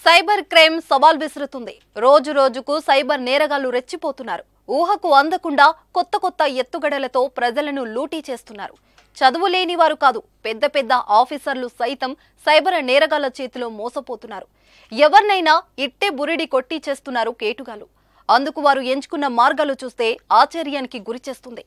Cyber crime సవాల్ విసురుతుంది. రోజు రోజుకు సైబర్ నేరగాళ్లు రెచ్చిపోతున్నారు. ఊహకు అందకుండా కొత్త కొత్త ఎత్తుగడలతో ప్రజలను లూటీ చేస్తున్నారు. చదువు లేని వారు కాదు, పెద్ద పెద్ద ఆఫీసర్లు సైతం సైబర్ నేరగాళ్ల చేతిలో మోసపోతున్నారు. ఎవరినైనా ఇట్టే బురిడి కొట్టి చేస్తున్నారు కేటుగాలు. అందుకు వారు ఎంచుకున్న మార్గాలు చూస్తే ఆశ్చర్యానికి గురిచేస్తుంది.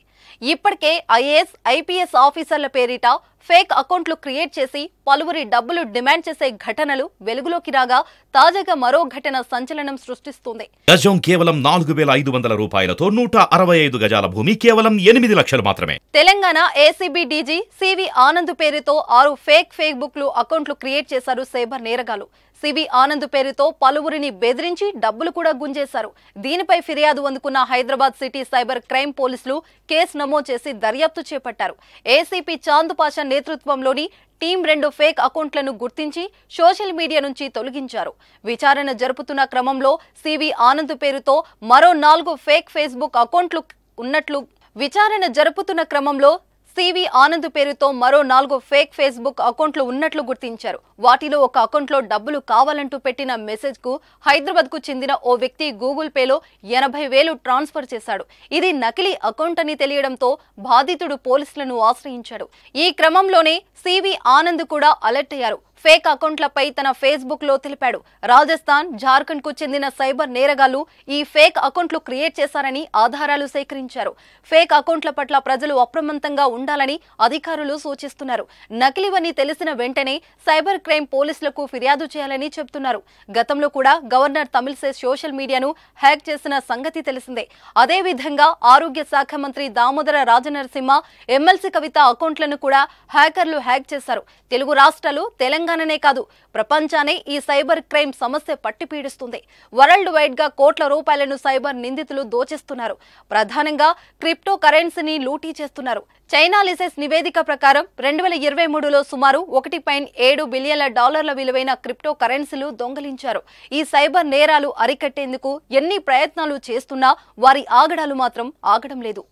ఇప్పటికే ఐఏఎస్, ఐపీఎస్ ఆఫీసర్ల పేరిట ఫేక్ అకౌంట్లు క్రియేట్ చేసి పలువురి డబ్బులు డిమాండ్ చేసే ఘటనలు వెలుగులోకి రాగా తాజాగా మరో ఘటన సంచలనం సృష్టిస్తుంది. గజం కేవలం 4,500 రూపాయలతో 165 గజాల భూమి కేవలం 8 లక్షలు మాత్రమే. Telangana ACB DG CV Anand పేరుతో 6 ఫేస్బుక్ అకౌంట్లు క్రియేట్ చేశారు సైబర్ నేరగాళ్లు. సివి ఆనంద్ పేరుతో పలువురిని బెదిరించి డబ్బులు కూడా గుంజేశారు. దీనిపై ఫిర్యాదు అందుకున్న హైదరాబాద్ సిటీ సైబర్ క్రైమ్ పోలీసులు కేసు నమోదు చేసి దర్యాప్తు చేపట్టారు. ఏసీపీ చాంద్ పాషా నేతృత్వంలోని టీం 2 ఫేక్ అకౌంట్లను గుర్తించి సోషల్ మీడియా నుంచి తొలగించారు. విచారణ జరుపుతున్న క్రమంలో సివి ఆనంద్ పేరుతో మరో 4 ఫేస్బుక్ అకౌంట్లు ఉన్నట్లు ఫేస్బుక్ అకౌంట్లు ఉన్నట్లు గుర్తించారు. వాటిలో ఒక అకౌంట్లో డబ్బులు కావాలంటూ పెట్టిన మెసేజ్ కు హైదరాబాద్ కు చెందిన ఓ వ్యక్తి గూగుల్ పేలో 80,000 ట్రాన్స్ఫర్ చేశాడు. ఇది నకిలీ అకౌంట్ అని తెలియడంతో బాధితుడు పోలీసులను ఆశ్రయించాడు. ఈ క్రమంలోనే సివి ఆనంద్ కూడా అలర్ట్ అయ్యారు. ఫేక్ అకౌంట్లపై తన ఫేస్బుక్ లో తెలిపాడు. రాజస్థాన్, జార్ఖండ్ కు చెందిన సైబర్ నేరగాళ్లు ఈ ఫేక్ అకౌంట్లు క్రియేట్ చేశారని ఆధారాలు సేకరించారు. ఫేక్ అకౌంట్ల పట్ల ప్రజలు అప్రమత్తంగా ఉండాలని అధికారులు సూచిస్తున్నారు. నకిలీవని తెలిసిన వెంటనే సైబర్ క్రైమ్ పోలీసులకు ఫిర్యాదు చేయాలని చెబుతున్నారు. గతంలో కూడా గవర్నర్ తమిళిసై సోషల్ మీడియాను హ్యాక్ చేసిన సంగతి తెలిసిందే. అదేవిధంగా ఆరోగ్య శాఖ మంత్రి దామోదర రాజనరసింహ, ఎమ్మెల్సీ కవిత అకౌంట్లను కూడా హ్యాకర్లు హ్యాక్ చేశారు. తెలుగు రాష్ట్రాలు, తెలంగాణనే కాదు, ప్రపంచానే ఈ సైబర్ క్రైమ్ సమస్య పట్టి పీడిస్తుంది. వరల్డ్ వైడ్ గా కోట్ల రూపాయలను సైబర్ నిందితులు దోచేస్తున్నారు. ప్రధానంగా క్రిప్టో కరెన్సీని లూటీ చేస్తున్నారు. చైనాలిసెస్ నివేదిక ప్రకారం 2023లో సుమారు $1.7 బిలియన్ల విలువైన క్రిప్టో కరెన్సీలు దొంగిలించారు. ఈ సైబర్ నేరాలు అరికట్టేందుకు ఎన్ని ప్రయత్నాలు చేస్తున్నా వారి ఆగడాలు మాత్రం ఆగడం లేదు.